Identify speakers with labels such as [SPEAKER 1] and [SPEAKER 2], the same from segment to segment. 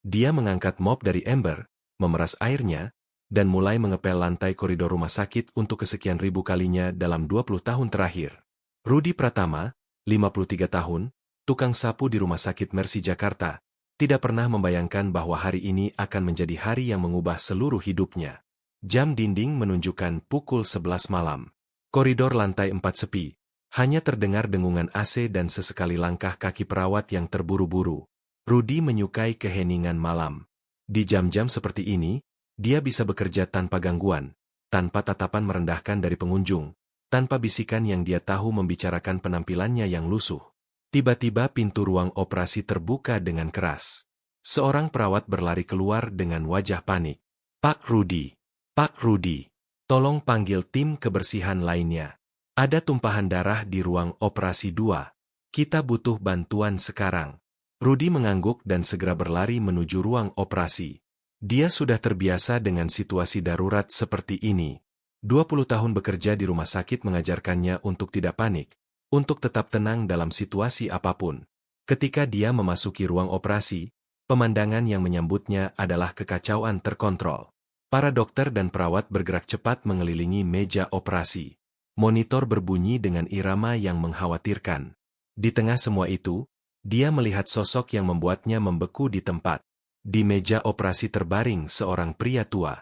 [SPEAKER 1] Dia mengangkat mop dari ember, memeras airnya, dan mulai mengepel lantai koridor rumah sakit untuk kesekian ribu kalinya dalam 20 tahun terakhir. Rudy Pratama, 53 tahun, tukang sapu di Rumah Sakit Mercy Jakarta, tidak pernah membayangkan bahwa hari ini akan menjadi hari yang mengubah seluruh hidupnya. Jam dinding menunjukkan pukul 11 malam. Koridor lantai 4 sepi, hanya terdengar dengungan AC dan sesekali langkah kaki perawat yang terburu-buru. Rudy menyukai keheningan malam. Di jam-jam seperti ini, dia bisa bekerja tanpa gangguan, tanpa tatapan merendahkan dari pengunjung, tanpa bisikan yang dia tahu membicarakan penampilannya yang lusuh. Tiba-tiba pintu ruang operasi terbuka dengan keras. Seorang perawat berlari keluar dengan wajah panik. Pak Rudy, Pak Rudy, tolong panggil tim kebersihan lainnya. Ada tumpahan darah di ruang operasi 2. Kita butuh bantuan sekarang. Rudy mengangguk dan segera berlari menuju ruang operasi. Dia sudah terbiasa dengan situasi darurat seperti ini. 20 tahun bekerja di rumah sakit mengajarkannya untuk tidak panik, untuk tetap tenang dalam situasi apapun. Ketika dia memasuki ruang operasi, pemandangan yang menyambutnya adalah kekacauan terkontrol. Para dokter dan perawat bergerak cepat mengelilingi meja operasi. Monitor berbunyi dengan irama yang mengkhawatirkan. Di tengah semua itu, dia melihat sosok yang membuatnya membeku di tempat. Di meja operasi terbaring seorang pria tua.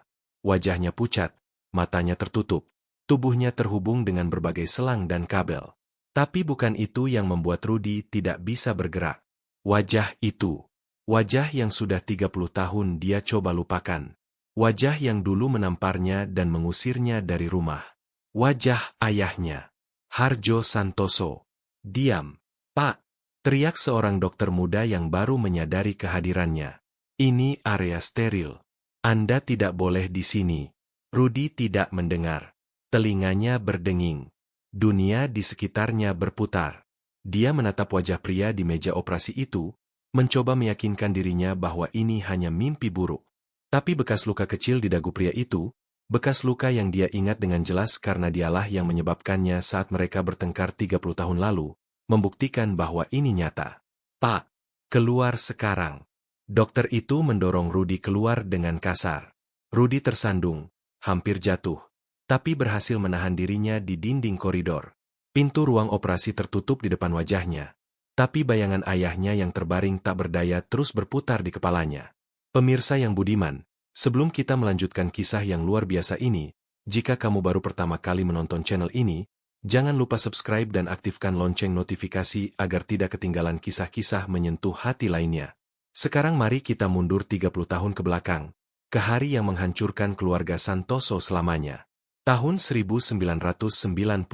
[SPEAKER 1] Wajahnya pucat, matanya tertutup, tubuhnya terhubung dengan berbagai selang dan kabel. Tapi bukan itu yang membuat Rudy tidak bisa bergerak. Wajah itu. Wajah yang sudah 30 tahun dia coba lupakan. Wajah yang dulu menamparnya dan mengusirnya dari rumah. Wajah ayahnya. Harjo Santoso. Diam, Pak! Teriak seorang dokter muda yang baru menyadari kehadirannya. Ini area steril. Anda tidak boleh di sini. Rudy tidak mendengar. Telinganya berdenging. Dunia di sekitarnya berputar. Dia menatap wajah pria di meja operasi itu, mencoba meyakinkan dirinya bahwa ini hanya mimpi buruk. Tapi bekas luka kecil di dagu pria itu, bekas luka yang dia ingat dengan jelas karena dialah yang menyebabkannya saat mereka bertengkar 30 tahun lalu, membuktikan bahwa ini nyata. Pak, keluar sekarang. Dokter itu mendorong Rudy keluar dengan kasar. Rudy tersandung, hampir jatuh, tapi berhasil menahan dirinya di dinding koridor. Pintu ruang operasi tertutup di depan wajahnya, tapi bayangan ayahnya yang terbaring tak berdaya terus berputar di kepalanya. Pemirsa yang budiman, sebelum kita melanjutkan kisah yang luar biasa ini, jika kamu baru pertama kali menonton channel ini, jangan lupa subscribe dan aktifkan lonceng notifikasi agar tidak ketinggalan kisah-kisah menyentuh hati lainnya. Sekarang mari kita mundur 30 tahun ke belakang, ke hari yang menghancurkan keluarga Santoso selamanya. Tahun 1995,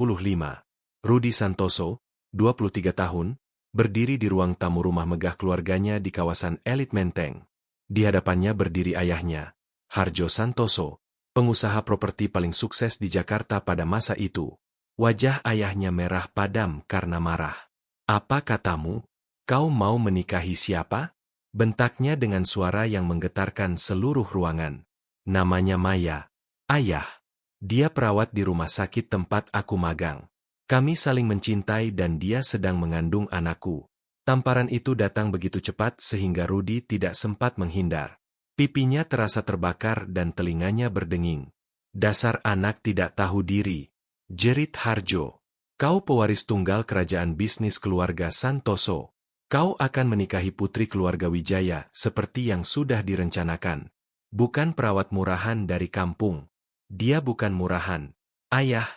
[SPEAKER 1] Rudy Santoso, 23 tahun, berdiri di ruang tamu rumah megah keluarganya di kawasan elit Menteng. Di hadapannya berdiri ayahnya, Harjo Santoso, pengusaha properti paling sukses di Jakarta pada masa itu. Wajah ayahnya merah padam karena marah. Apa katamu? Kau mau menikahi siapa? Bentaknya dengan suara yang menggetarkan seluruh ruangan. Namanya Maya. Ayah. Dia perawat di rumah sakit tempat aku magang. Kami saling mencintai dan dia sedang mengandung anakku. Tamparan itu datang begitu cepat sehingga Rudy tidak sempat menghindar. Pipinya terasa terbakar dan telinganya berdenging. Dasar anak tidak tahu diri. Jerit Harjo. Kau pewaris tunggal kerajaan bisnis keluarga Santoso. Kau akan menikahi putri keluarga Wijaya seperti yang sudah direncanakan. Bukan perawat murahan dari kampung. Dia bukan murahan. Ayah,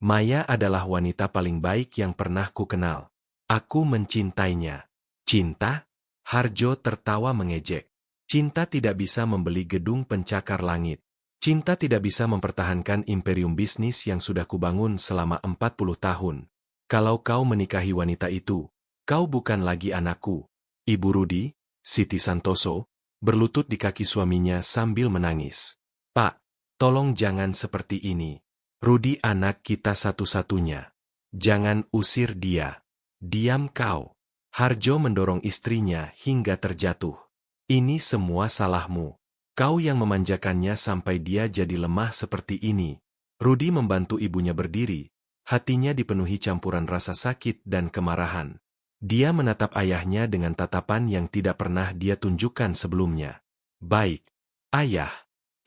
[SPEAKER 1] Maya adalah wanita paling baik yang pernah ku kenal. Aku mencintainya. Cinta? Harjo tertawa mengejek. Cinta tidak bisa membeli gedung pencakar langit. Cinta tidak bisa mempertahankan imperium bisnis yang sudah kubangun selama 40 tahun. Kalau kau menikahi wanita itu, kau bukan lagi anakku. Ibu Rudy, Siti Santoso, berlutut di kaki suaminya sambil menangis. Pak, tolong jangan seperti ini. Rudy anak kita satu-satunya. Jangan usir dia. Diam kau. Harjo mendorong istrinya hingga terjatuh. Ini semua salahmu. Kau yang memanjakannya sampai dia jadi lemah seperti ini. Rudy membantu ibunya berdiri. Hatinya dipenuhi campuran rasa sakit dan kemarahan. Dia menatap ayahnya dengan tatapan yang tidak pernah dia tunjukkan sebelumnya. Baik, ayah.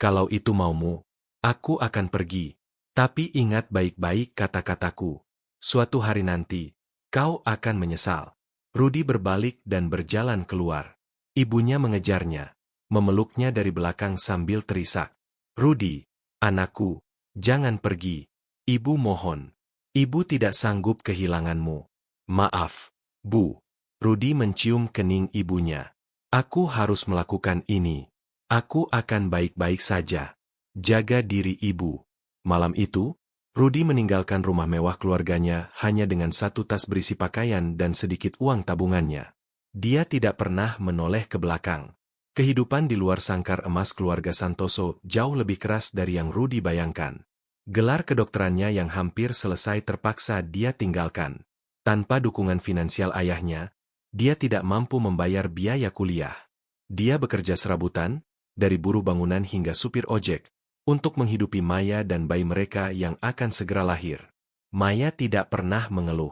[SPEAKER 1] Kalau itu maumu, aku akan pergi. Tapi ingat baik-baik kata-kataku. Suatu hari nanti, kau akan menyesal. Rudy berbalik dan berjalan keluar. Ibunya mengejarnya, memeluknya dari belakang sambil terisak. Rudy, anakku, jangan pergi. Ibu mohon. Ibu tidak sanggup kehilanganmu. Maaf, Bu. Rudy mencium kening ibunya. Aku harus melakukan ini. Aku akan baik-baik saja. Jaga diri ibu. Malam itu, Rudy meninggalkan rumah mewah keluarganya hanya dengan satu tas berisi pakaian dan sedikit uang tabungannya. Dia tidak pernah menoleh ke belakang. Kehidupan di luar sangkar emas keluarga Santoso jauh lebih keras dari yang Rudy bayangkan. Gelar kedokterannya yang hampir selesai terpaksa dia tinggalkan. Tanpa dukungan finansial ayahnya, dia tidak mampu membayar biaya kuliah. Dia bekerja serabutan, dari buruh bangunan hingga supir ojek, untuk menghidupi Maya dan bayi mereka yang akan segera lahir. Maya tidak pernah mengeluh.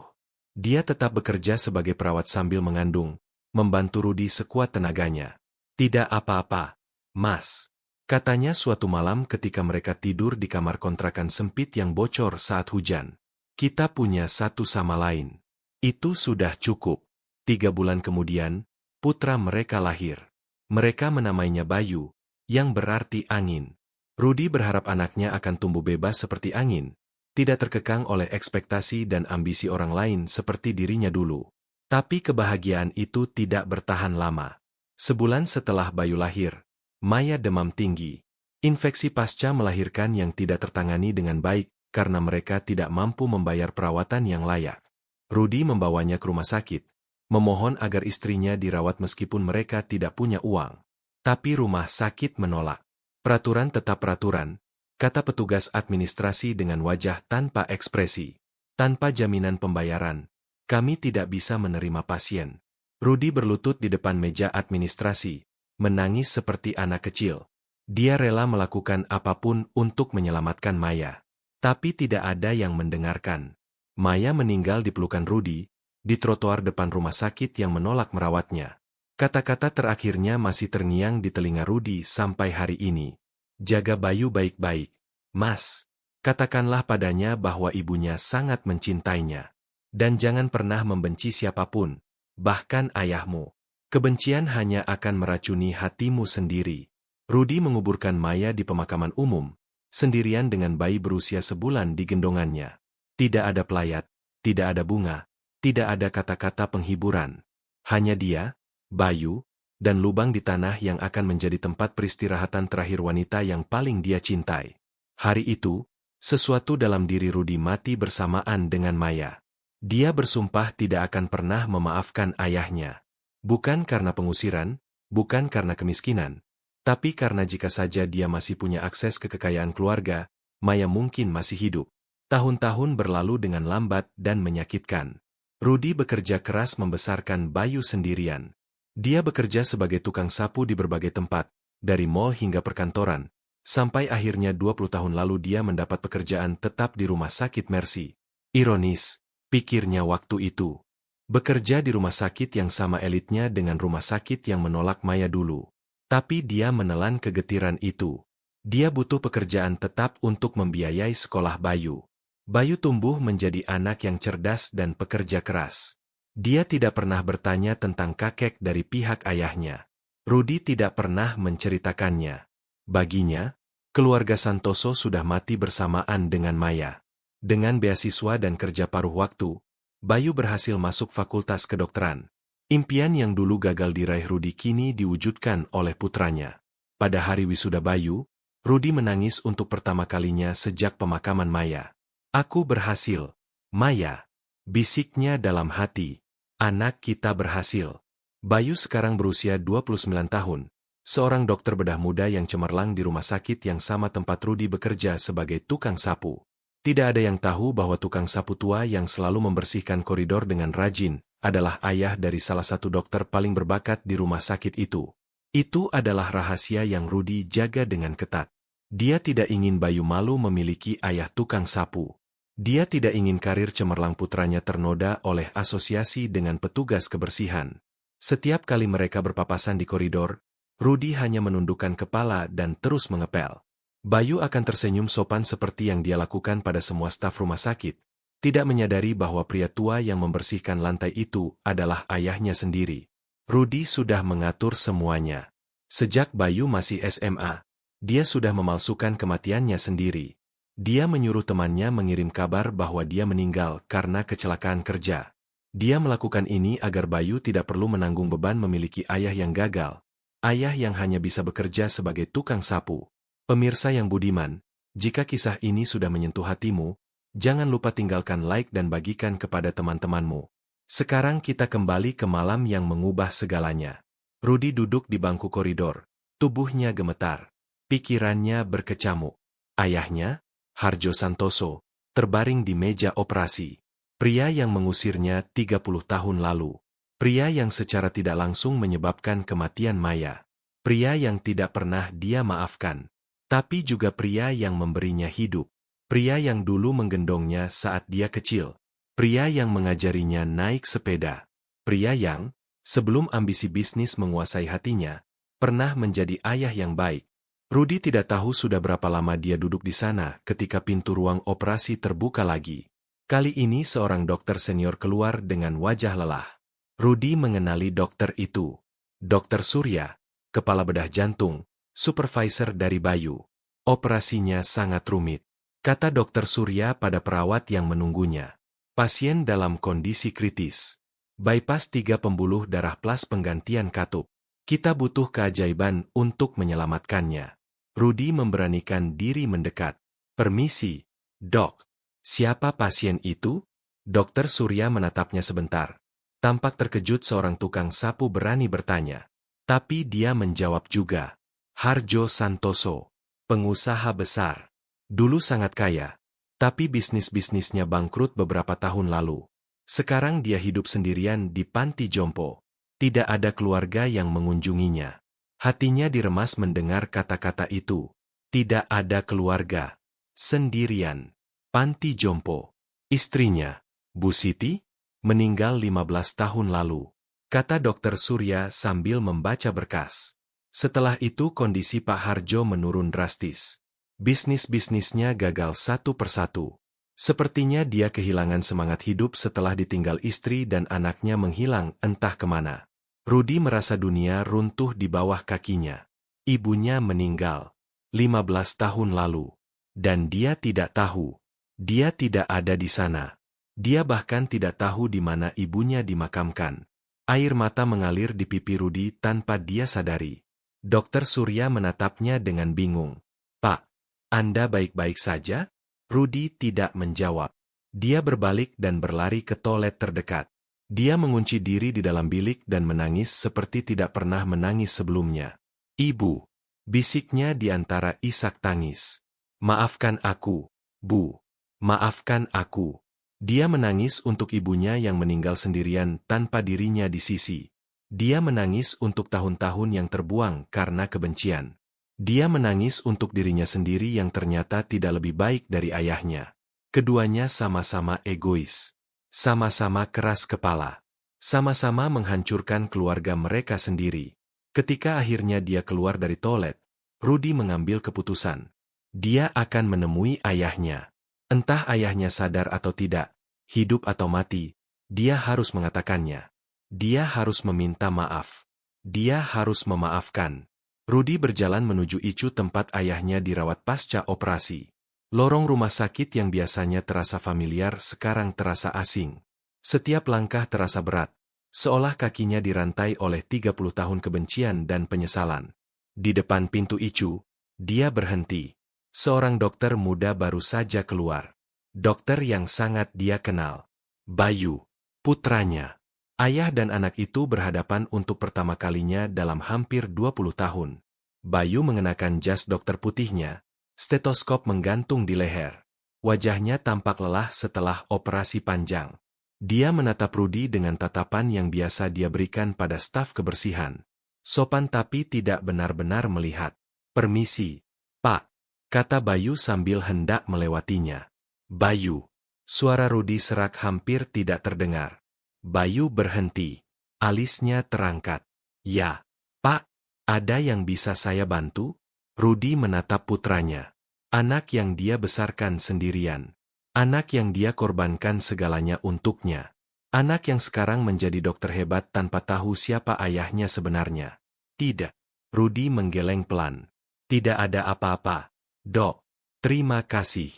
[SPEAKER 1] Dia tetap bekerja sebagai perawat sambil mengandung, membantu Rudy sekuat tenaganya. Tidak apa-apa, Mas. Katanya suatu malam ketika mereka tidur di kamar kontrakan sempit yang bocor saat hujan. Kita punya satu sama lain. Itu sudah cukup. 3 bulan kemudian, putra mereka lahir. Mereka menamainya Bayu, yang berarti angin. Rudy berharap anaknya akan tumbuh bebas seperti angin, tidak terkekang oleh ekspektasi dan ambisi orang lain seperti dirinya dulu. Tapi kebahagiaan itu tidak bertahan lama. Sebulan setelah Bayu lahir, Maya demam tinggi. Infeksi pasca melahirkan yang tidak tertangani dengan baik karena mereka tidak mampu membayar perawatan yang layak. Rudy membawanya ke rumah sakit, memohon agar istrinya dirawat meskipun mereka tidak punya uang. Tapi rumah sakit menolak. Peraturan tetap peraturan, kata petugas administrasi dengan wajah tanpa ekspresi. Tanpa jaminan pembayaran, kami tidak bisa menerima pasien. Rudy berlutut di depan meja administrasi, menangis seperti anak kecil. Dia rela melakukan apapun untuk menyelamatkan Maya. Tapi tidak ada yang mendengarkan. Maya meninggal di pelukan Rudy, di trotoar depan rumah sakit yang menolak merawatnya. Kata-kata terakhirnya masih terngiang di telinga Rudy sampai hari ini. Jaga Bayu baik-baik, Mas. Katakanlah padanya bahwa ibunya sangat mencintainya. Dan jangan pernah membenci siapapun, bahkan ayahmu. Kebencian hanya akan meracuni hatimu sendiri. Rudy menguburkan Maya di pemakaman umum, sendirian dengan bayi berusia sebulan di gendongannya. Tidak ada pelayat, tidak ada bunga, tidak ada kata-kata penghiburan. Hanya dia, Bayu, dan lubang di tanah yang akan menjadi tempat peristirahatan terakhir wanita yang paling dia cintai. Hari itu, sesuatu dalam diri Rudy mati bersamaan dengan Maya. Dia bersumpah tidak akan pernah memaafkan ayahnya. Bukan karena pengusiran, bukan karena kemiskinan, tapi karena jika saja dia masih punya akses ke kekayaan keluarga, Maya mungkin masih hidup. Tahun-tahun berlalu dengan lambat dan menyakitkan. Rudy bekerja keras membesarkan Bayu sendirian. Dia bekerja sebagai tukang sapu di berbagai tempat, dari mall hingga perkantoran, sampai akhirnya 20 tahun lalu dia mendapat pekerjaan tetap di rumah sakit Mercy. Ironis, pikirnya waktu itu. Bekerja di rumah sakit yang sama elitnya dengan rumah sakit yang menolak Maya dulu. Tapi dia menelan kegetiran itu. Dia butuh pekerjaan tetap untuk membiayai sekolah Bayu. Bayu tumbuh menjadi anak yang cerdas dan pekerja keras. Dia tidak pernah bertanya tentang kakek dari pihak ayahnya. Rudy tidak pernah menceritakannya. Baginya, keluarga Santoso sudah mati bersamaan dengan Maya. Dengan beasiswa dan kerja paruh waktu, Bayu berhasil masuk fakultas kedokteran. Impian yang dulu gagal diraih Rudy kini diwujudkan oleh putranya. Pada hari wisuda Bayu, Rudy menangis untuk pertama kalinya sejak pemakaman Maya. Aku berhasil, Maya, bisiknya dalam hati. Anak kita berhasil. Bayu sekarang berusia 29 tahun, seorang dokter bedah muda yang cemerlang di rumah sakit yang sama tempat Rudy bekerja sebagai tukang sapu. Tidak ada yang tahu bahwa tukang sapu tua yang selalu membersihkan koridor dengan rajin adalah ayah dari salah satu dokter paling berbakat di rumah sakit itu. Itu adalah rahasia yang Rudy jaga dengan ketat. Dia tidak ingin Bayu malu memiliki ayah tukang sapu. Dia tidak ingin karir cemerlang putranya ternoda oleh asosiasi dengan petugas kebersihan. Setiap kali mereka berpapasan di koridor, Rudy hanya menundukkan kepala dan terus mengepel. Bayu akan tersenyum sopan seperti yang dia lakukan pada semua staf rumah sakit, tidak menyadari bahwa pria tua yang membersihkan lantai itu adalah ayahnya sendiri. Rudy sudah mengatur semuanya. Sejak Bayu masih SMA, dia sudah memalsukan kematiannya sendiri. Dia menyuruh temannya mengirim kabar bahwa dia meninggal karena kecelakaan kerja. Dia melakukan ini agar Bayu tidak perlu menanggung beban memiliki ayah yang gagal. Ayah yang hanya bisa bekerja sebagai tukang sapu. Pemirsa yang budiman, jika kisah ini sudah menyentuh hatimu, jangan lupa tinggalkan like dan bagikan kepada teman-temanmu. Sekarang kita kembali ke malam yang mengubah segalanya. Rudy duduk di bangku koridor. Tubuhnya gemetar. Pikirannya berkecamuk. Ayahnya, Harjo Santoso, terbaring di meja operasi. Pria yang mengusirnya 30 tahun lalu. Pria yang secara tidak langsung menyebabkan kematian Maya. Pria yang tidak pernah dia maafkan. Tapi juga pria yang memberinya hidup. Pria yang dulu menggendongnya saat dia kecil. Pria yang mengajarinya naik sepeda. Pria yang, sebelum ambisi bisnis menguasai hatinya, pernah menjadi ayah yang baik. Rudy tidak tahu sudah berapa lama dia duduk di sana ketika pintu ruang operasi terbuka lagi. Kali ini seorang dokter senior keluar dengan wajah lelah. Rudy mengenali dokter itu. Dokter Surya, kepala bedah jantung, supervisor dari Bayu. Operasinya sangat rumit, kata dokter Surya pada perawat yang menunggunya. Pasien dalam kondisi kritis. Bypass 3 pembuluh darah plus penggantian katup. Kita butuh keajaiban untuk menyelamatkannya. Rudy memberanikan diri mendekat. Permisi, dok. Siapa pasien itu? Dokter Surya menatapnya sebentar. Tampak terkejut seorang tukang sapu berani bertanya. Tapi dia menjawab juga. Harjo Santoso, pengusaha besar. Dulu sangat kaya, tapi bisnis-bisnisnya bangkrut beberapa tahun lalu. Sekarang dia hidup sendirian di panti jompo. Tidak ada keluarga yang mengunjunginya. Hatinya diremas mendengar kata-kata itu. Tidak ada keluarga. Sendirian. Panti jompo. Istrinya, Bu Siti, meninggal 15 tahun lalu. Kata dokter Surya sambil membaca berkas. Setelah itu kondisi Pak Harjo menurun drastis. Bisnis-bisnisnya gagal satu persatu. Sepertinya dia kehilangan semangat hidup setelah ditinggal istri dan anaknya menghilang entah kemana. Rudy merasa dunia runtuh di bawah kakinya. Ibunya meninggal 15 tahun lalu. Dan dia tidak tahu. Dia tidak ada di sana. Dia bahkan tidak tahu di mana ibunya dimakamkan. Air mata mengalir di pipi Rudy tanpa dia sadari. Dokter Surya menatapnya dengan bingung. Pak, Anda baik-baik saja? Rudy tidak menjawab. Dia berbalik dan berlari ke toilet terdekat. Dia mengunci diri di dalam bilik dan menangis seperti tidak pernah menangis sebelumnya. Ibu, bisiknya di antara isak tangis. Maafkan aku, Bu. Maafkan aku. Dia menangis untuk ibunya yang meninggal sendirian tanpa dirinya di sisi. Dia menangis untuk tahun-tahun yang terbuang karena kebencian. Dia menangis untuk dirinya sendiri yang ternyata tidak lebih baik dari ayahnya. Keduanya sama-sama egois. Sama-sama keras kepala. Sama-sama menghancurkan keluarga mereka sendiri. Ketika akhirnya dia keluar dari toilet, Rudy mengambil keputusan. Dia akan menemui ayahnya. Entah ayahnya sadar atau tidak, hidup atau mati, dia harus mengatakannya. Dia harus meminta maaf. Dia harus memaafkan. Rudy berjalan menuju Icu tempat ayahnya dirawat pasca operasi. Lorong rumah sakit yang biasanya terasa familiar sekarang terasa asing. Setiap langkah terasa berat, seolah kakinya dirantai oleh 30 tahun kebencian dan penyesalan. Di depan pintu Icu, dia berhenti. Seorang dokter muda baru saja keluar. Dokter yang sangat dia kenal. Bayu, putranya. Ayah dan anak itu berhadapan untuk pertama kalinya dalam hampir 20 tahun. Bayu mengenakan jas dokter putihnya, stetoskop menggantung di leher. Wajahnya tampak lelah setelah operasi panjang. Dia menatap Rudy dengan tatapan yang biasa dia berikan pada staf kebersihan. Sopan tapi tidak benar-benar melihat. Permisi, Pak, kata Bayu sambil hendak melewatinya. Bayu, suara Rudy serak hampir tidak terdengar. Bayu berhenti. Alisnya terangkat. Ya, Pak. Ada yang bisa saya bantu? Rudi menatap putranya. Anak yang dia besarkan sendirian. Anak yang dia korbankan segalanya untuknya. Anak yang sekarang menjadi dokter hebat tanpa tahu siapa ayahnya sebenarnya. Tidak. Rudi menggeleng pelan. Tidak ada apa-apa, Dok. Terima kasih.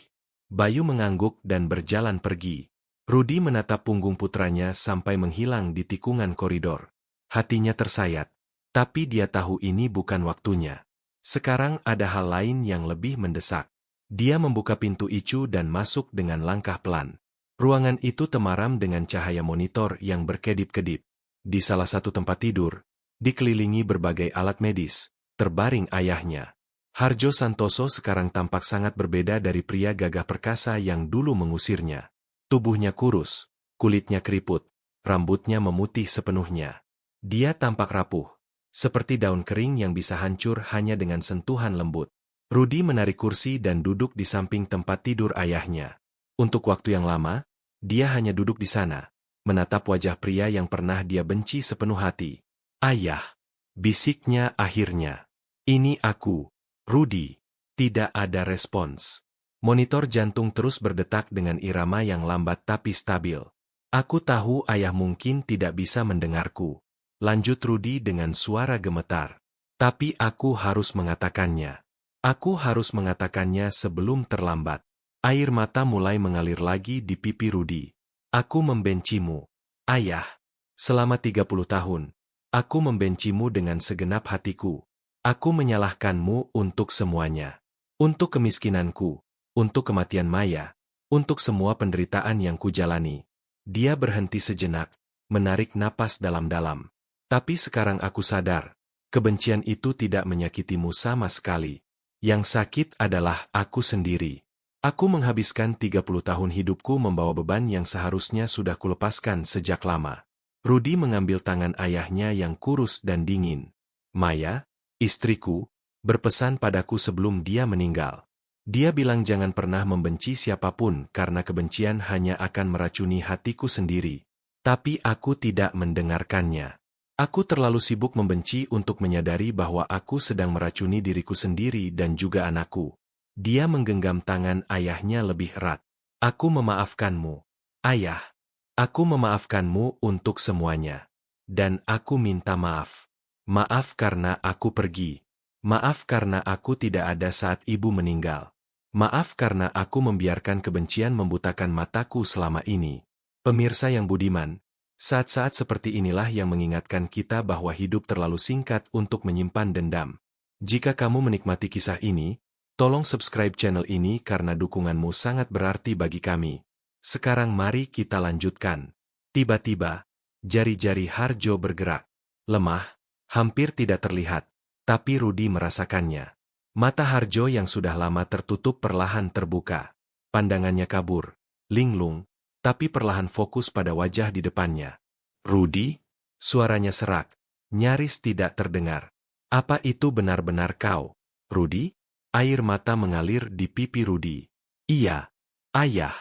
[SPEAKER 1] Bayu mengangguk dan berjalan pergi. Rudi menatap punggung putranya sampai menghilang di tikungan koridor. Hatinya tersayat. Tapi dia tahu ini bukan waktunya. Sekarang ada hal lain yang lebih mendesak. Dia membuka pintu Icu dan masuk dengan langkah pelan. Ruangan itu temaram dengan cahaya monitor yang berkedip-kedip. Di salah satu tempat tidur, dikelilingi berbagai alat medis, terbaring ayahnya. Harjo Santoso sekarang tampak sangat berbeda dari pria gagah perkasa yang dulu mengusirnya. Tubuhnya kurus, kulitnya keriput, rambutnya memutih sepenuhnya. Dia tampak rapuh, seperti daun kering yang bisa hancur hanya dengan sentuhan lembut. Rudi menarik kursi dan duduk di samping tempat tidur ayahnya. Untuk waktu yang lama, dia hanya duduk di sana, menatap wajah pria yang pernah dia benci sepenuh hati. Ayah, bisiknya akhirnya. Ini aku, Rudi. Tidak ada respons. Monitor jantung terus berdetak dengan irama yang lambat tapi stabil. Aku tahu ayah mungkin tidak bisa mendengarku. Lanjut Rudi dengan suara gemetar. Tapi aku harus mengatakannya. Aku harus mengatakannya sebelum terlambat. Air mata mulai mengalir lagi di pipi Rudi. Aku membencimu, ayah. Selama 30 tahun, aku membencimu dengan segenap hatiku. Aku menyalahkanmu untuk semuanya. Untuk kemiskinanku, untuk kematian Maya, untuk semua penderitaan yang kujalani. Dia berhenti sejenak, menarik napas dalam-dalam. Tapi sekarang aku sadar, kebencian itu tidak menyakitimu sama sekali. Yang sakit adalah aku sendiri. Aku menghabiskan 30 tahun hidupku membawa beban yang seharusnya sudah kulepaskan sejak lama. Rudi mengambil tangan ayahnya yang kurus dan dingin. Maya, istriku, berpesan padaku sebelum dia meninggal. Dia bilang jangan pernah membenci siapapun karena kebencian hanya akan meracuni hatiku sendiri. Tapi aku tidak mendengarkannya. Aku terlalu sibuk membenci untuk menyadari bahwa aku sedang meracuni diriku sendiri dan juga anakku. Dia menggenggam tangan ayahnya lebih erat. Aku memaafkanmu, ayah. Aku memaafkanmu untuk semuanya. Dan aku minta maaf. Maaf karena aku pergi. Maaf karena aku tidak ada saat ibu meninggal. Maaf karena aku membiarkan kebencian membutakan mataku selama ini. Pemirsa yang budiman, saat-saat seperti inilah yang mengingatkan kita bahwa hidup terlalu singkat untuk menyimpan dendam. Jika kamu menikmati kisah ini, tolong subscribe channel ini karena dukunganmu sangat berarti bagi kami. Sekarang mari kita lanjutkan. Tiba-tiba, jari-jari Harjo bergerak. Lemah, hampir tidak terlihat, tapi Rudi merasakannya. Mata Harjo yang sudah lama tertutup perlahan terbuka. Pandangannya kabur, linglung, tapi perlahan fokus pada wajah di depannya. Rudi? Suaranya serak, nyaris tidak terdengar. Apa itu benar-benar kau, Rudi? Air mata mengalir di pipi Rudi. Iya, ayah.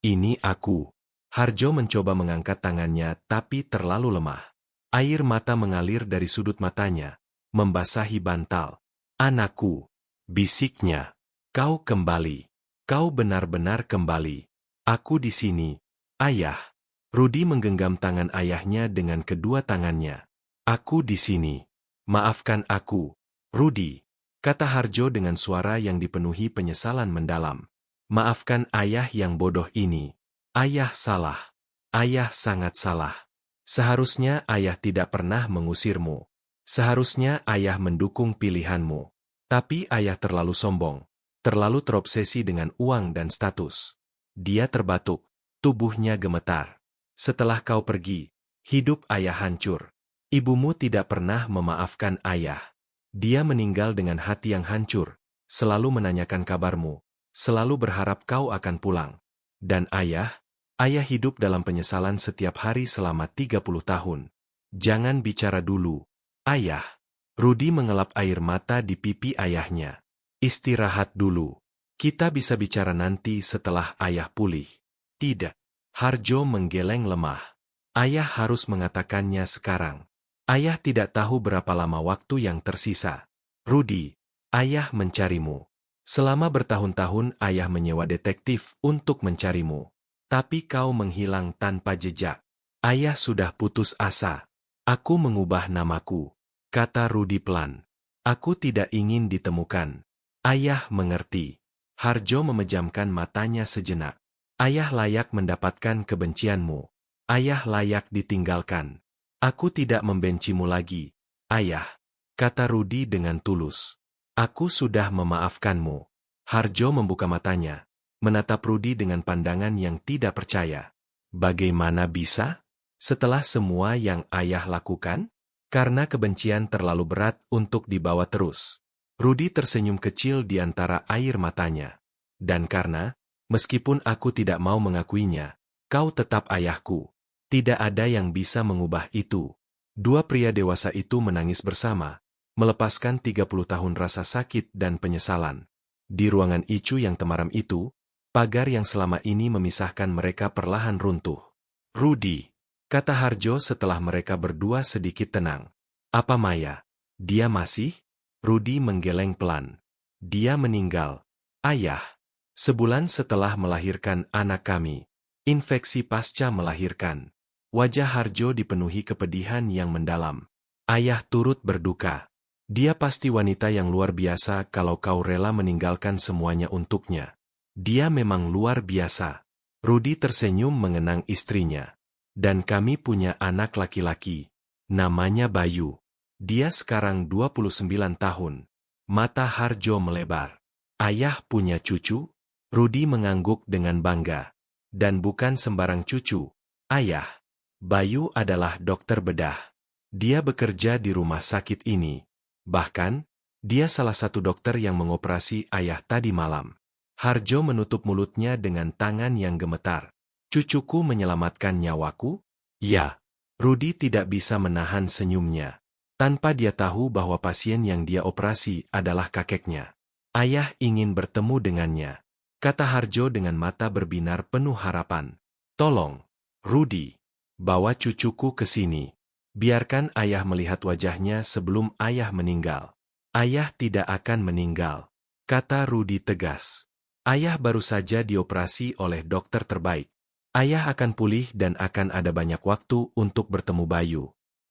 [SPEAKER 1] Ini aku. Harjo mencoba mengangkat tangannya tapi terlalu lemah. Air mata mengalir dari sudut matanya, membasahi bantal. Anakku, bisiknya. Kau kembali. Kau benar-benar kembali. Aku di sini, ayah. Rudi menggenggam tangan ayahnya dengan kedua tangannya. Aku di sini. Maafkan aku, Rudi, kata Harjo dengan suara yang dipenuhi penyesalan mendalam. Maafkan ayah yang bodoh ini. Ayah salah. Ayah sangat salah. Seharusnya ayah tidak pernah mengusirmu. Seharusnya ayah mendukung pilihanmu. Tapi ayah terlalu sombong. Terlalu terobsesi dengan uang dan status. Dia terbatuk, tubuhnya gemetar. Setelah kau pergi, hidup ayah hancur. Ibumu tidak pernah memaafkan ayah. Dia meninggal dengan hati yang hancur, selalu menanyakan kabarmu, selalu berharap kau akan pulang. Dan ayah hidup dalam penyesalan setiap hari selama 30 tahun. Jangan bicara dulu, ayah. Rudi mengelap air mata di pipi ayahnya. Istirahat dulu. Kita bisa bicara nanti setelah ayah pulih. Tidak. Harjo menggeleng lemah. Ayah harus mengatakannya sekarang. Ayah tidak tahu berapa lama waktu yang tersisa. Rudy, ayah mencarimu. Selama bertahun-tahun ayah menyewa detektif untuk mencarimu. Tapi kau menghilang tanpa jejak. Ayah sudah putus asa. Aku mengubah namaku, kata Rudy pelan. Aku tidak ingin ditemukan. Ayah mengerti. Harjo memejamkan matanya sejenak. Ayah layak mendapatkan kebencianmu. Ayah layak ditinggalkan. Aku tidak membencimu lagi, ayah, kata Rudy dengan tulus. Aku sudah memaafkanmu. Harjo membuka matanya, menatap Rudy dengan pandangan yang tidak percaya. Bagaimana bisa? Setelah semua yang ayah lakukan? Karena kebencian terlalu berat untuk dibawa terus. Rudy tersenyum kecil di antara air matanya. Dan karena, meskipun aku tidak mau mengakuinya, kau tetap ayahku. Tidak ada yang bisa mengubah itu. Dua pria dewasa itu menangis bersama, melepaskan 30 tahun rasa sakit dan penyesalan. Di ruangan Icu yang temaram itu, pagar yang selama ini memisahkan mereka perlahan runtuh. Rudy, kata Harjo setelah mereka berdua sedikit tenang. Apa Maya? Dia masih? Rudy menggeleng pelan. Dia meninggal. Ayah. Sebulan setelah melahirkan anak kami. Infeksi pasca melahirkan. Wajah Harjo dipenuhi kepedihan yang mendalam. Ayah turut berduka. Dia pasti wanita yang luar biasa kalau kau rela meninggalkan semuanya untuknya. Dia memang luar biasa. Rudy tersenyum mengenang istrinya. Dan kami punya anak laki-laki. Namanya Bayu. Dia sekarang 29 tahun. Mata Harjo melebar. Ayah punya cucu? Rudy mengangguk dengan bangga. Dan bukan sembarang cucu. Ayah. Bayu adalah dokter bedah. Dia bekerja di rumah sakit ini. Bahkan, dia salah satu dokter yang mengoperasi ayah tadi malam. Harjo menutup mulutnya dengan tangan yang gemetar. Cucuku menyelamatkan nyawaku? Ya. Rudy tidak bisa menahan senyumnya. Tanpa dia tahu bahwa pasien yang dia operasi adalah kakeknya. Ayah ingin bertemu dengannya, kata Harjo dengan mata berbinar penuh harapan. Tolong, Rudy. Bawa cucuku ke sini. Biarkan ayah melihat wajahnya sebelum ayah meninggal. Ayah tidak akan meninggal, kata Rudy tegas. Ayah baru saja dioperasi oleh dokter terbaik. Ayah akan pulih dan akan ada banyak waktu untuk bertemu Bayu.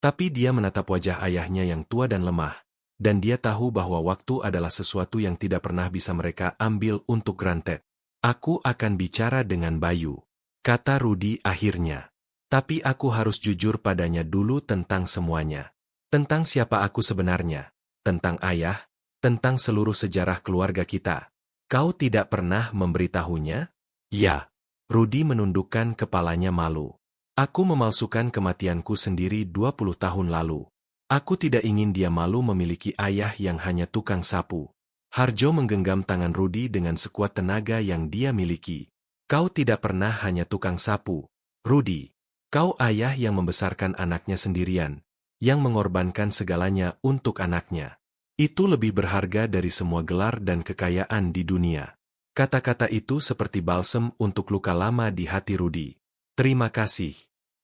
[SPEAKER 1] Tapi dia menatap wajah ayahnya yang tua dan lemah, dan dia tahu bahwa waktu adalah sesuatu yang tidak pernah bisa mereka ambil untuk granted. Aku akan bicara dengan Bayu, kata Rudy akhirnya. Tapi aku harus jujur padanya dulu tentang semuanya. Tentang siapa aku sebenarnya. Tentang ayah. Tentang seluruh sejarah keluarga kita. Kau tidak pernah memberitahunya? Ya. Rudy menundukkan kepalanya malu. Aku memalsukan kematianku sendiri 20 tahun lalu. Aku tidak ingin dia malu memiliki ayah yang hanya tukang sapu. Harjo menggenggam tangan Rudy dengan sekuat tenaga yang dia miliki. Kau tidak pernah hanya tukang sapu, Rudy. Kau ayah yang membesarkan anaknya sendirian, yang mengorbankan segalanya untuk anaknya. Itu lebih berharga dari semua gelar dan kekayaan di dunia. Kata-kata itu seperti balsem untuk luka lama di hati Rudy. Terima kasih,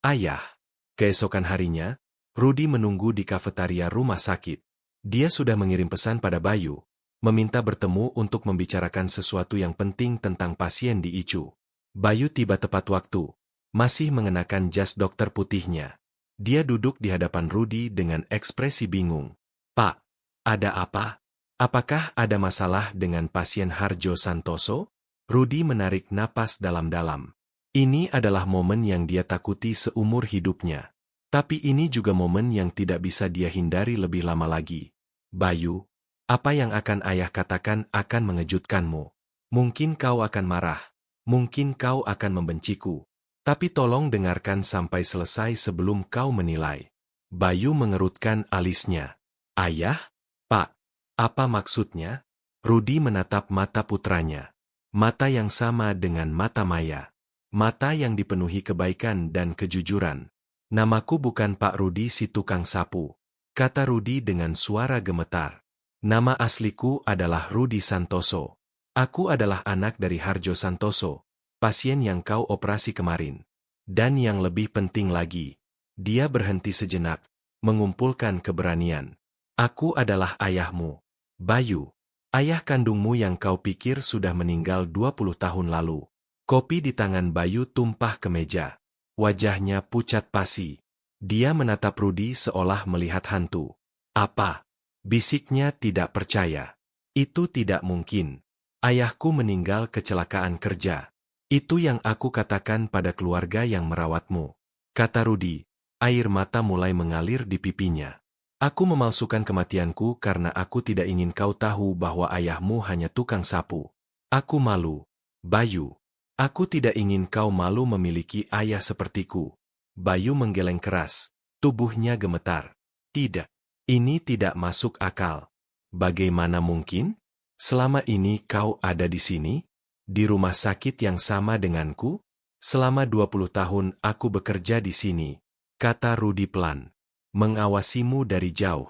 [SPEAKER 1] ayah. Keesokan harinya, Rudy menunggu di kafetaria rumah sakit. Dia sudah mengirim pesan pada Bayu, meminta bertemu untuk membicarakan sesuatu yang penting tentang pasien di Icu. Bayu tiba tepat waktu. Masih mengenakan jas dokter putihnya. Dia duduk di hadapan Rudy dengan ekspresi bingung. Pak, ada apa? Apakah ada masalah dengan pasien Harjo Santoso? Rudy menarik napas dalam-dalam. Ini adalah momen yang dia takuti seumur hidupnya. Tapi ini juga momen yang tidak bisa dia hindari lebih lama lagi. Bayu, apa yang akan ayah katakan akan mengejutkanmu. Mungkin kau akan marah. Mungkin kau akan membenciku. Tapi tolong dengarkan sampai selesai sebelum kau menilai. Bayu mengerutkan alisnya. Ayah? Pak, apa maksudnya? Rudy menatap mata putranya. Mata yang sama dengan mata Maya. Mata yang dipenuhi kebaikan dan kejujuran. Namaku bukan Pak Rudy si tukang sapu, kata Rudy dengan suara gemetar. Nama asliku adalah Rudy Santoso. Aku adalah anak dari Harjo Santoso, pasien yang kau operasi kemarin. Dan yang lebih penting lagi, dia berhenti sejenak, mengumpulkan keberanian. Aku adalah ayahmu, Bayu. Ayah kandungmu yang kau pikir sudah meninggal 20 tahun lalu. Kopi di tangan Bayu tumpah ke meja. Wajahnya pucat pasi. Dia menatap Rudi seolah melihat hantu. Apa? Bisiknya tidak percaya. Itu tidak mungkin. Ayahku meninggal kecelakaan kerja. Itu yang aku katakan pada keluarga yang merawatmu. Kata Rudi. Air mata mulai mengalir di pipinya. Aku memalsukan kematianku karena aku tidak ingin kau tahu bahwa ayahmu hanya tukang sapu. Aku malu, Bayu. Aku tidak ingin kau malu memiliki ayah sepertiku. Bayu menggeleng keras. Tubuhnya gemetar. Tidak. Ini tidak masuk akal. Bagaimana mungkin? Selama ini kau ada di sini? Di rumah sakit yang sama denganku? Selama 20 tahun aku bekerja di sini. Kata Rudi pelan. Mengawasimu dari jauh.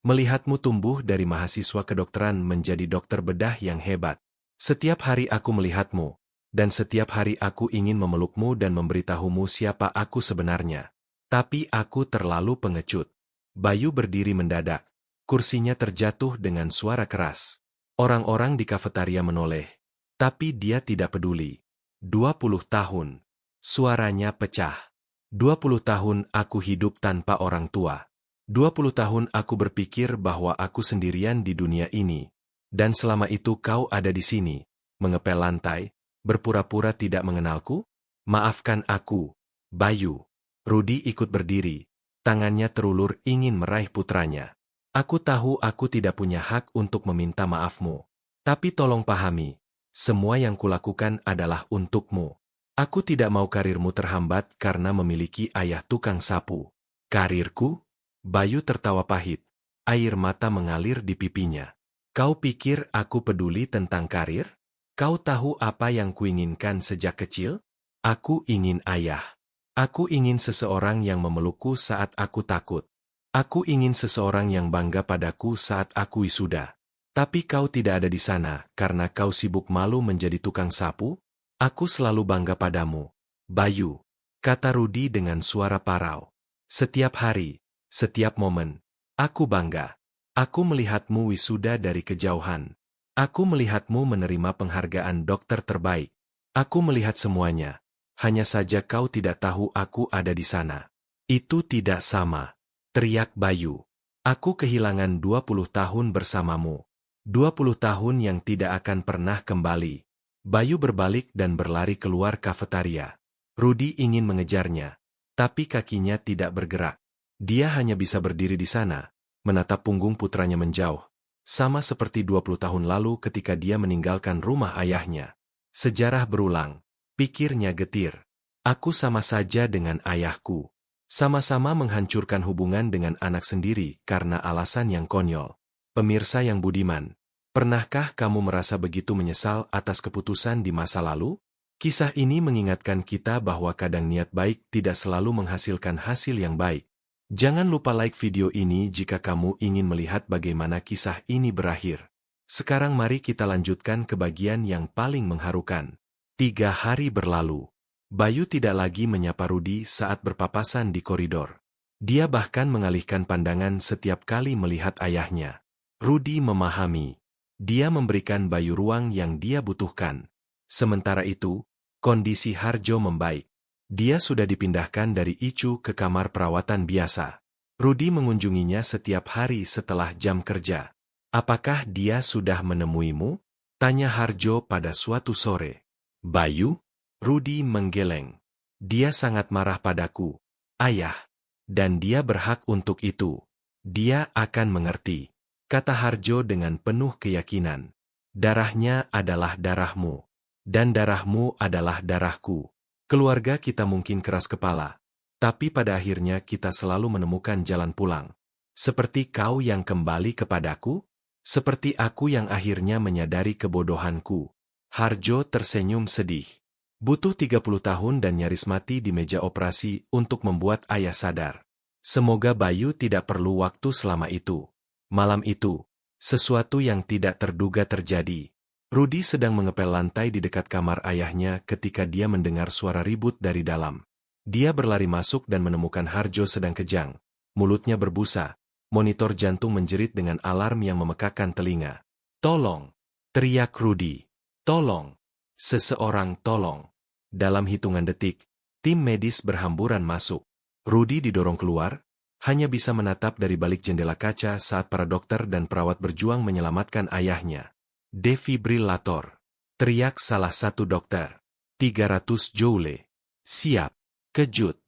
[SPEAKER 1] Melihatmu tumbuh dari mahasiswa kedokteran menjadi dokter bedah yang hebat. Setiap hari aku melihatmu, dan setiap hari aku ingin memelukmu dan memberitahumu siapa aku sebenarnya. Tapi aku terlalu pengecut. Bayu berdiri mendadak. Kursinya terjatuh dengan suara keras. Orang-orang di kafetaria menoleh. Tapi dia tidak peduli. 20 tahun. Suaranya pecah. 20 tahun aku hidup tanpa orang tua. 20 tahun aku berpikir bahwa aku sendirian di dunia ini. Dan selama itu kau ada di sini, mengepel lantai, berpura-pura tidak mengenalku? Maafkan aku, Bayu. Rudi ikut berdiri. Tangannya terulur ingin meraih putranya. Aku tahu aku tidak punya hak untuk meminta maafmu. Tapi tolong pahami, semua yang kulakukan adalah untukmu. Aku tidak mau karirmu terhambat karena memiliki ayah tukang sapu. Karirku? Bayu tertawa pahit. Air mata mengalir di pipinya. Kau pikir aku peduli tentang karir? Kau tahu apa yang kuinginkan sejak kecil? Aku ingin ayah. Aku ingin seseorang yang memelukku saat aku takut. Aku ingin seseorang yang bangga padaku saat aku wisuda. Tapi kau tidak ada di sana karena kau sibuk malu menjadi tukang sapu? Aku selalu bangga padamu, Bayu, kata Rudi dengan suara parau. Setiap hari, setiap momen, aku bangga. Aku melihatmu wisuda dari kejauhan. Aku melihatmu menerima penghargaan dokter terbaik. Aku melihat semuanya. Hanya saja kau tidak tahu aku ada di sana. Itu tidak sama, teriak Bayu. Aku kehilangan 20 tahun bersamamu. 20 tahun yang tidak akan pernah kembali. Bayu berbalik dan berlari keluar kafetaria. Rudi ingin mengejarnya, tapi kakinya tidak bergerak. Dia hanya bisa berdiri di sana, menatap punggung putranya menjauh, sama seperti 20 tahun lalu ketika dia meninggalkan rumah ayahnya. Sejarah berulang, pikirnya getir. Aku sama saja dengan ayahku. Sama-sama menghancurkan hubungan dengan anak sendiri karena alasan yang konyol. Pemirsa yang budiman, pernahkah kamu merasa begitu menyesal atas keputusan di masa lalu? Kisah ini mengingatkan kita bahwa kadang niat baik tidak selalu menghasilkan hasil yang baik. Jangan lupa like video ini jika kamu ingin melihat bagaimana kisah ini berakhir. Sekarang mari kita lanjutkan ke bagian yang paling mengharukan. 3 hari berlalu. Bayu tidak lagi menyapa Rudi saat berpapasan di koridor. Dia bahkan mengalihkan pandangan setiap kali melihat ayahnya. Rudi memahami. Dia memberikan Bayu ruang yang dia butuhkan. Sementara itu, kondisi Harjo membaik. Dia sudah dipindahkan dari ICU ke kamar perawatan biasa. Rudi mengunjunginya setiap hari setelah jam kerja. Apakah dia sudah menemuimu? Tanya Harjo pada suatu sore. Bayu? Rudi menggeleng. Dia sangat marah padaku, ayah. Dan dia berhak untuk itu. Dia akan mengerti. Kata Harjo dengan penuh keyakinan. Darahnya adalah darahmu. Dan darahmu adalah darahku. Keluarga kita mungkin keras kepala. Tapi pada akhirnya kita selalu menemukan jalan pulang. Seperti kau yang kembali kepadaku? Seperti aku yang akhirnya menyadari kebodohanku. Harjo tersenyum sedih. Butuh 30 tahun dan nyaris mati di meja operasi untuk membuat ayah sadar. Semoga Bayu tidak perlu waktu selama itu. Malam itu, sesuatu yang tidak terduga terjadi. Rudi sedang mengepel lantai di dekat kamar ayahnya ketika dia mendengar suara ribut dari dalam. Dia berlari masuk dan menemukan Harjo sedang kejang. mulutnya berbusa. Monitor jantung menjerit dengan alarm yang memekakan telinga. "Tolong!" teriak Rudy. "Tolong! Seseorang tolong!" Dalam hitungan detik, tim medis berhamburan masuk. Rudy didorong keluar, hanya bisa menatap dari balik jendela kaca saat para dokter dan perawat berjuang menyelamatkan ayahnya. "Defibrilator!" teriak salah satu dokter. 300 joule. "Siap." Kejut.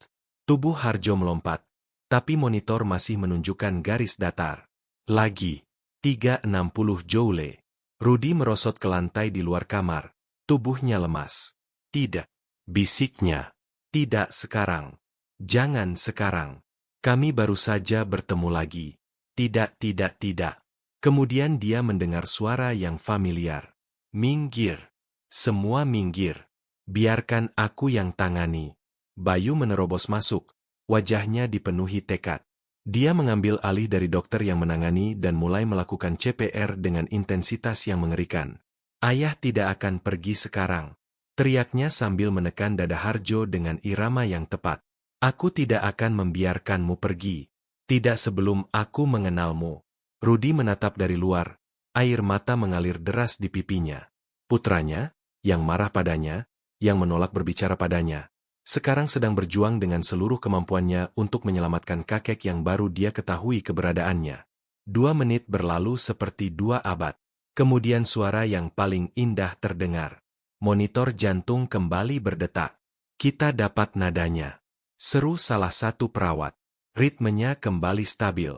[SPEAKER 1] Tubuh Harjo melompat, tapi monitor masih menunjukkan garis datar. Lagi. 360 joule. Rudy merosot ke lantai di luar kamar. Tubuhnya lemas. "Tidak." bisiknya. "Tidak sekarang. Jangan sekarang. Kami baru saja bertemu lagi." "Tidak, tidak, tidak." Kemudian dia mendengar suara yang familiar. "Minggir. Semua minggir. Biarkan aku yang tangani." Bayu menerobos masuk. Wajahnya dipenuhi tekad. Dia mengambil alih dari dokter yang menangani dan mulai melakukan CPR dengan intensitas yang mengerikan. "Ayah tidak akan pergi sekarang," teriaknya sambil menekan dada Harjo dengan irama yang tepat. "Aku tidak akan membiarkanmu pergi. Tidak sebelum aku mengenalmu." Rudy menatap dari luar. Air mata mengalir deras di pipinya. Putranya, yang marah padanya, yang menolak berbicara padanya, sekarang sedang berjuang dengan seluruh kemampuannya untuk menyelamatkan kakek yang baru dia ketahui keberadaannya. 2 menit berlalu seperti 2 abad. Kemudian suara yang paling indah terdengar. Monitor jantung kembali berdetak. "Kita dapat nadanya," seru salah satu perawat. Ritmenya kembali stabil.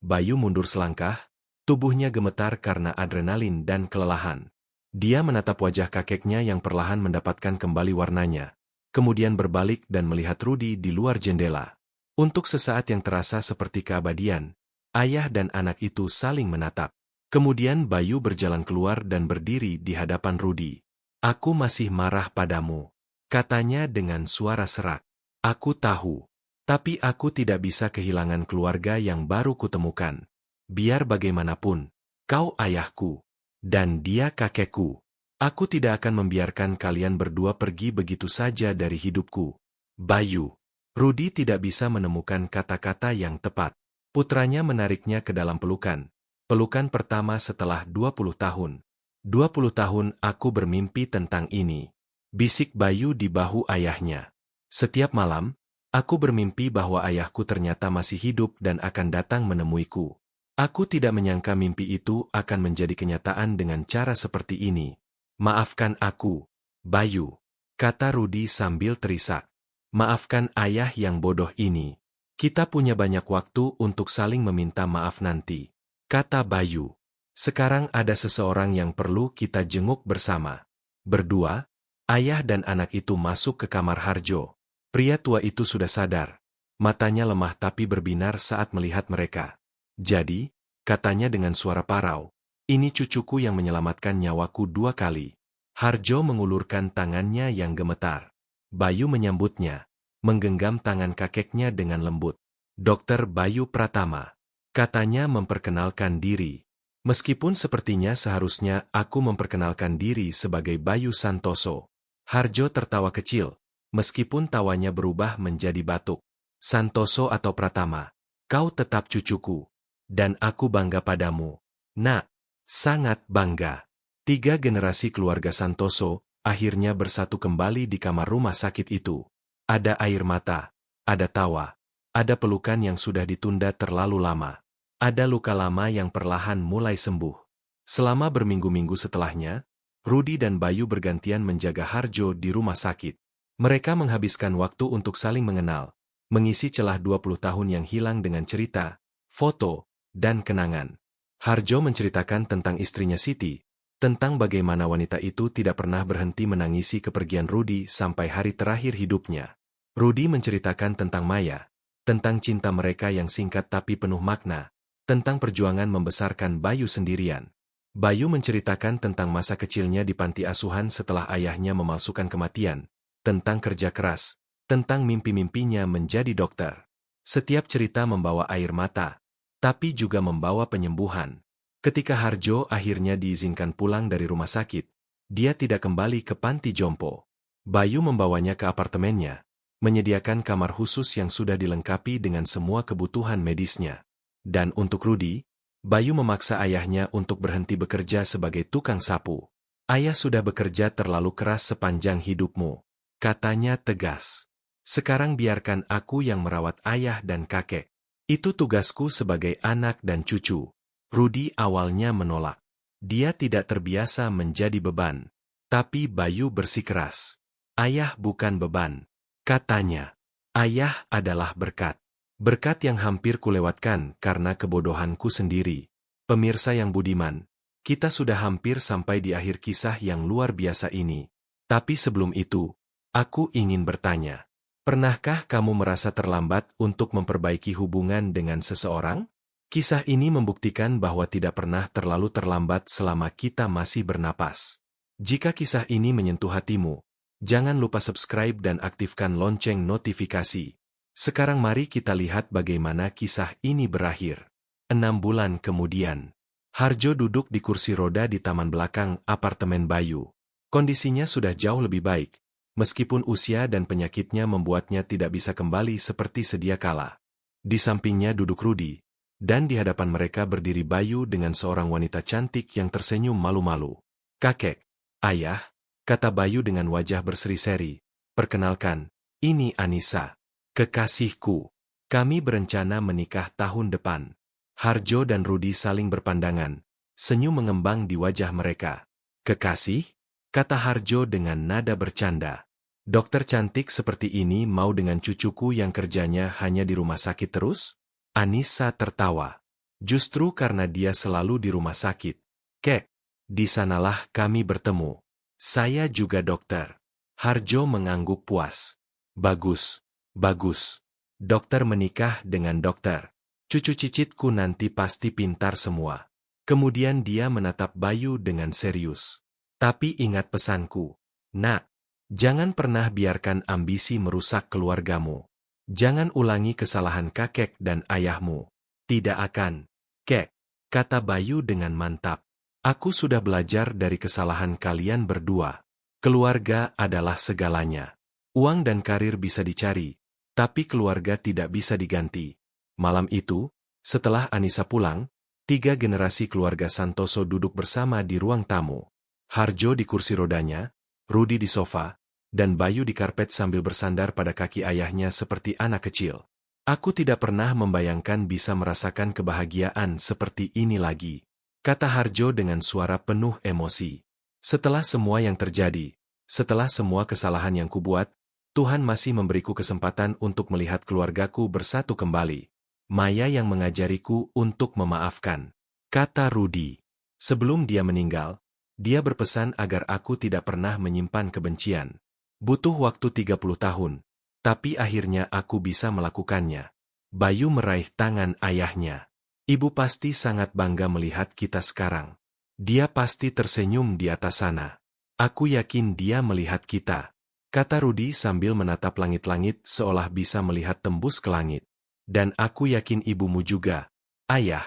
[SPEAKER 1] Bayu mundur selangkah, tubuhnya gemetar karena adrenalin dan kelelahan. Dia menatap wajah kakeknya yang perlahan mendapatkan kembali warnanya. Kemudian berbalik dan melihat Rudy di luar jendela. Untuk sesaat yang terasa seperti keabadian, ayah dan anak itu saling menatap. Kemudian Bayu berjalan keluar dan berdiri di hadapan Rudy. "Aku masih marah padamu," katanya dengan suara serak. "Aku tahu. Tapi aku tidak bisa kehilangan keluarga yang baru kutemukan. Biar bagaimanapun, kau ayahku. Dan dia kakekku. Aku tidak akan membiarkan kalian berdua pergi begitu saja dari hidupku." "Bayu." Rudy tidak bisa menemukan kata-kata yang tepat. Putranya menariknya ke dalam pelukan. Pelukan pertama setelah 20 tahun. 20 tahun aku bermimpi tentang ini. Bisik Bayu di bahu ayahnya. "Setiap malam, aku bermimpi bahwa ayahku ternyata masih hidup dan akan datang menemuiku. Aku tidak menyangka mimpi itu akan menjadi kenyataan dengan cara seperti ini. Maafkan aku, Bayu," kata Rudy sambil terisak. "Maafkan ayah yang bodoh ini. Kita punya banyak waktu untuk saling meminta maaf nanti," kata Bayu. "Sekarang ada seseorang yang perlu kita jenguk bersama." Berdua, ayah dan anak itu masuk ke kamar Harjo. Pria tua itu sudah sadar. Matanya lemah tapi berbinar saat melihat mereka. "Jadi," katanya dengan suara parau, "ini cucuku yang menyelamatkan nyawaku 2 kali." Harjo mengulurkan tangannya yang gemetar. Bayu menyambutnya, menggenggam tangan kakeknya dengan lembut. "Dokter Bayu Pratama," katanya memperkenalkan diri. "Meskipun sepertinya seharusnya aku memperkenalkan diri sebagai Bayu Santoso." Harjo tertawa kecil, meskipun tawanya berubah menjadi batuk. "Santoso atau Pratama, kau tetap cucuku. Dan aku bangga padamu, Nak. Sangat bangga." 3 generasi keluarga Santoso akhirnya bersatu kembali di kamar rumah sakit itu. Ada air mata, ada tawa, ada pelukan yang sudah ditunda terlalu lama. Ada luka lama yang perlahan mulai sembuh. Selama berminggu-minggu setelahnya, Rudy dan Bayu bergantian menjaga Harjo di rumah sakit. Mereka menghabiskan waktu untuk saling mengenal, mengisi celah 20 tahun yang hilang dengan cerita, foto, dan kenangan. Harjo menceritakan tentang istrinya Siti, tentang bagaimana wanita itu tidak pernah berhenti menangisi kepergian Rudy sampai hari terakhir hidupnya. Rudy menceritakan tentang Maya, tentang cinta mereka yang singkat tapi penuh makna, tentang perjuangan membesarkan Bayu sendirian. Bayu menceritakan tentang masa kecilnya di panti asuhan setelah ayahnya memalsukan kematian, tentang kerja keras, tentang mimpi-mimpinya menjadi dokter. Setiap cerita membawa air mata, tapi juga membawa penyembuhan. Ketika Harjo akhirnya diizinkan pulang dari rumah sakit, dia tidak kembali ke panti jompo. Bayu membawanya ke apartemennya, menyediakan kamar khusus yang sudah dilengkapi dengan semua kebutuhan medisnya. Dan untuk Rudy, Bayu memaksa ayahnya untuk berhenti bekerja sebagai tukang sapu. Ayah sudah bekerja terlalu keras sepanjang hidupmu, katanya tegas. Sekarang biarkan aku yang merawat ayah dan kakek. Itu tugasku sebagai anak dan cucu. Rudy awalnya menolak. Dia tidak terbiasa menjadi beban. Tapi Bayu bersikeras. Ayah bukan beban, katanya. Ayah adalah berkat. Berkat yang hampir kulewatkan karena kebodohanku sendiri. Pemirsa yang budiman, kita sudah hampir sampai di akhir kisah yang luar biasa ini. Tapi sebelum itu, aku ingin bertanya. Pernahkah kamu merasa terlambat untuk memperbaiki hubungan dengan seseorang? Kisah ini membuktikan bahwa tidak pernah terlalu terlambat selama kita masih bernapas. Jika kisah ini menyentuh hatimu, jangan lupa subscribe dan aktifkan lonceng notifikasi. Sekarang mari kita lihat bagaimana kisah ini berakhir. 6 bulan kemudian, Harjo duduk di kursi roda di taman belakang apartemen Bayu. Kondisinya sudah jauh lebih baik, meskipun usia dan penyakitnya membuatnya tidak bisa kembali seperti sedia kala. Di sampingnya duduk Rudy, dan di hadapan mereka berdiri Bayu dengan seorang wanita cantik yang tersenyum malu-malu. Kakek, ayah, kata Bayu dengan wajah berseri-seri. Perkenalkan, ini Anissa, kekasihku. Kami berencana menikah tahun depan. Harjo dan Rudy saling berpandangan, senyum mengembang di wajah mereka. Kekasih? Kata Harjo dengan nada bercanda. Dokter cantik seperti ini mau dengan cucuku yang kerjanya hanya di rumah sakit terus? Anissa tertawa. Justru karena dia selalu di rumah sakit. Kek, di sanalah kami bertemu. Saya juga dokter. Harjo mengangguk puas. Bagus, bagus. Dokter menikah dengan dokter. Cucu cicitku nanti pasti pintar semua. Kemudian dia menatap Bayu dengan serius. Tapi ingat pesanku. Nak, jangan pernah biarkan ambisi merusak keluargamu. Jangan ulangi kesalahan kakek dan ayahmu. Tidak akan. Kek, kata Bayu dengan mantap. Aku sudah belajar dari kesalahan kalian berdua. Keluarga adalah segalanya. Uang dan karir bisa dicari, tapi keluarga tidak bisa diganti. Malam itu, setelah Anissa pulang, 3 generasi keluarga Santoso duduk bersama di ruang tamu. Harjo di kursi rodanya, Rudy di sofa, dan Bayu di karpet sambil bersandar pada kaki ayahnya seperti anak kecil. Aku tidak pernah membayangkan bisa merasakan kebahagiaan seperti ini lagi, kata Harjo dengan suara penuh emosi. Setelah semua yang terjadi, setelah semua kesalahan yang kubuat, Tuhan masih memberiku kesempatan untuk melihat keluargaku bersatu kembali. Maya yang mengajariku untuk memaafkan, kata Rudy. Sebelum dia meninggal, dia berpesan agar aku tidak pernah menyimpan kebencian. Butuh waktu 30 tahun, tapi akhirnya aku bisa melakukannya. Bayu meraih tangan ayahnya. Ibu pasti sangat bangga melihat kita sekarang. Dia pasti tersenyum di atas sana. Aku yakin dia melihat kita, kata Rudy sambil menatap langit-langit seolah bisa melihat tembus ke langit. Dan aku yakin ibumu juga, ayah.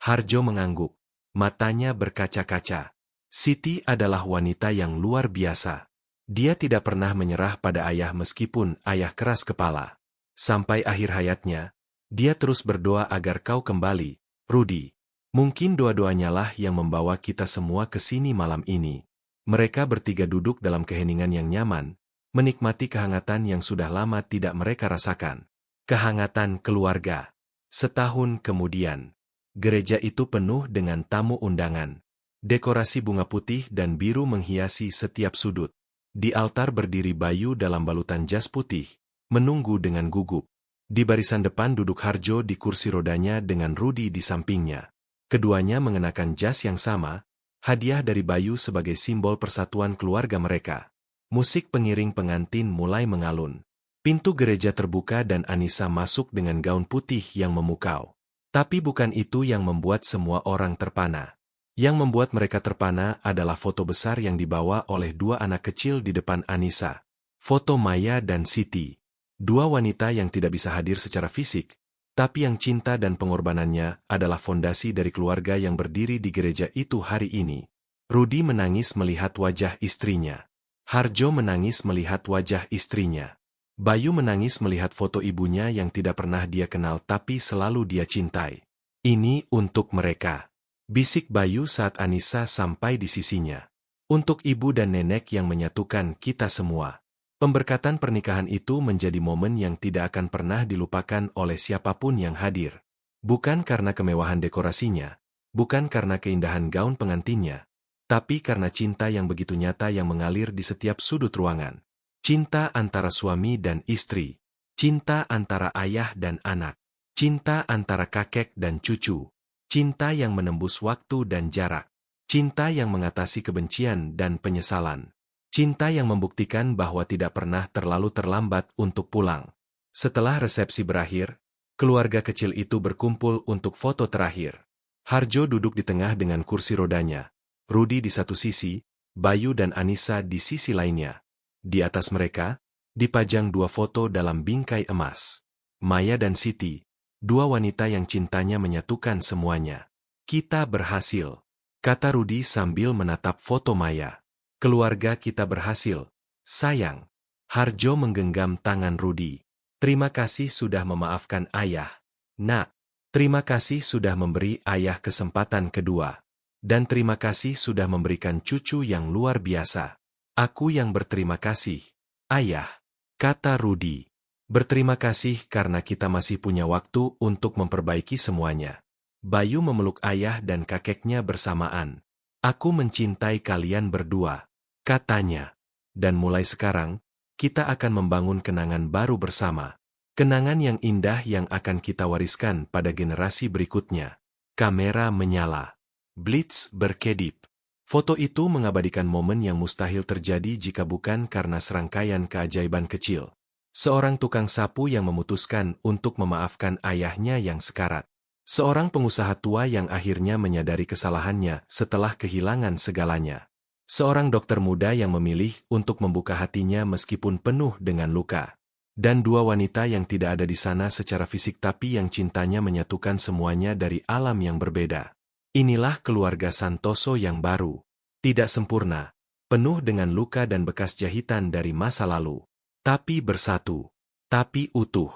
[SPEAKER 1] Harjo mengangguk, matanya berkaca-kaca. Siti adalah wanita yang luar biasa. Dia tidak pernah menyerah pada ayah meskipun ayah keras kepala. Sampai akhir hayatnya, dia terus berdoa agar kau kembali, Rudy. Mungkin doa-doanya lah yang membawa kita semua ke sini malam ini. Mereka bertiga duduk dalam keheningan yang nyaman, menikmati kehangatan yang sudah lama tidak mereka rasakan. Kehangatan keluarga. Setahun kemudian, gereja itu penuh dengan tamu undangan. Dekorasi bunga putih dan biru menghiasi setiap sudut. Di altar berdiri Bayu dalam balutan jas putih, menunggu dengan gugup. Di barisan depan duduk Harjo di kursi rodanya dengan Rudy di sampingnya. Keduanya mengenakan jas yang sama, hadiah dari Bayu sebagai simbol persatuan keluarga mereka. Musik pengiring pengantin mulai mengalun. Pintu gereja terbuka dan Anissa masuk dengan gaun putih yang memukau. Tapi bukan itu yang membuat semua orang terpana. Yang membuat mereka terpana adalah foto besar yang dibawa oleh 2 anak kecil di depan Anissa. Foto Maya dan Siti. 2 wanita yang tidak bisa hadir secara fisik, tapi yang cinta dan pengorbanannya adalah fondasi dari keluarga yang berdiri di gereja itu hari ini. Rudy menangis melihat wajah istrinya. Harjo menangis melihat wajah istrinya. Bayu menangis melihat foto ibunya yang tidak pernah dia kenal tapi selalu dia cintai. Ini untuk mereka. Bisik Bayu saat Anissa sampai di sisinya. Untuk ibu dan nenek yang menyatukan kita semua. Pemberkatan pernikahan itu menjadi momen yang tidak akan pernah dilupakan oleh siapapun yang hadir. Bukan karena kemewahan dekorasinya, bukan karena keindahan gaun pengantinnya, tapi karena cinta yang begitu nyata yang mengalir di setiap sudut ruangan. Cinta antara suami dan istri, cinta antara ayah dan anak, cinta antara kakek dan cucu, cinta yang menembus waktu dan jarak, cinta yang mengatasi kebencian dan penyesalan. Cinta yang membuktikan bahwa tidak pernah terlalu terlambat untuk pulang. Setelah resepsi berakhir, keluarga kecil itu berkumpul untuk foto terakhir. Harjo duduk di tengah dengan kursi rodanya. Rudi di satu sisi, Bayu dan Anissa di sisi lainnya. Di atas mereka, dipajang dua foto dalam bingkai emas. Maya dan Siti, dua wanita yang cintanya menyatukan semuanya. Kita berhasil, kata Rudi sambil menatap foto Maya. Keluarga kita berhasil, sayang. Harjo menggenggam tangan Rudi. Terima kasih sudah memaafkan ayah. Nak, terima kasih sudah memberi ayah kesempatan kedua. Dan terima kasih sudah memberikan cucu yang luar biasa. Aku yang berterima kasih, ayah, kata Rudi. Berterima kasih karena kita masih punya waktu untuk memperbaiki semuanya. Bayu memeluk ayah dan kakeknya bersamaan. Aku mencintai kalian berdua, katanya. Dan mulai sekarang, kita akan membangun kenangan baru bersama. Kenangan yang indah yang akan kita wariskan pada generasi berikutnya. Kamera menyala. Blitz berkedip. Foto itu mengabadikan momen yang mustahil terjadi jika bukan karena serangkaian keajaiban kecil. Seorang tukang sapu yang memutuskan untuk memaafkan ayahnya yang sekarat. Seorang pengusaha tua yang akhirnya menyadari kesalahannya setelah kehilangan segalanya. Seorang dokter muda yang memilih untuk membuka hatinya meskipun penuh dengan luka. Dan dua wanita yang tidak ada di sana secara fisik tapi yang cintanya menyatukan semuanya dari alam yang berbeda. Inilah keluarga Santoso yang baru. Tidak sempurna, penuh dengan luka dan bekas jahitan dari masa lalu. Tapi bersatu, tapi utuh,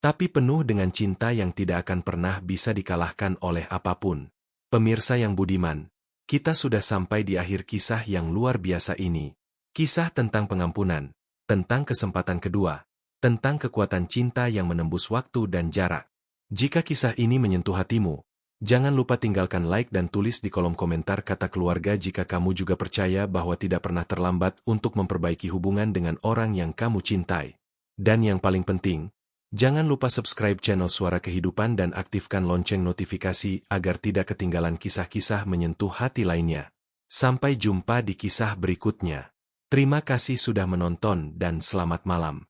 [SPEAKER 1] tapi penuh dengan cinta yang tidak akan pernah bisa dikalahkan oleh apapun. Pemirsa yang budiman, kita sudah sampai di akhir kisah yang luar biasa ini. Kisah tentang pengampunan, tentang kesempatan kedua, tentang kekuatan cinta yang menembus waktu dan jarak. Jika kisah ini menyentuh hatimu, jangan lupa tinggalkan like dan tulis di kolom komentar kata keluarga jika kamu juga percaya bahwa tidak pernah terlambat untuk memperbaiki hubungan dengan orang yang kamu cintai. Dan yang paling penting, jangan lupa subscribe channel Suara Kehidupan dan aktifkan lonceng notifikasi agar tidak ketinggalan kisah-kisah menyentuh hati lainnya. Sampai jumpa di kisah berikutnya. Terima kasih sudah menonton dan selamat malam.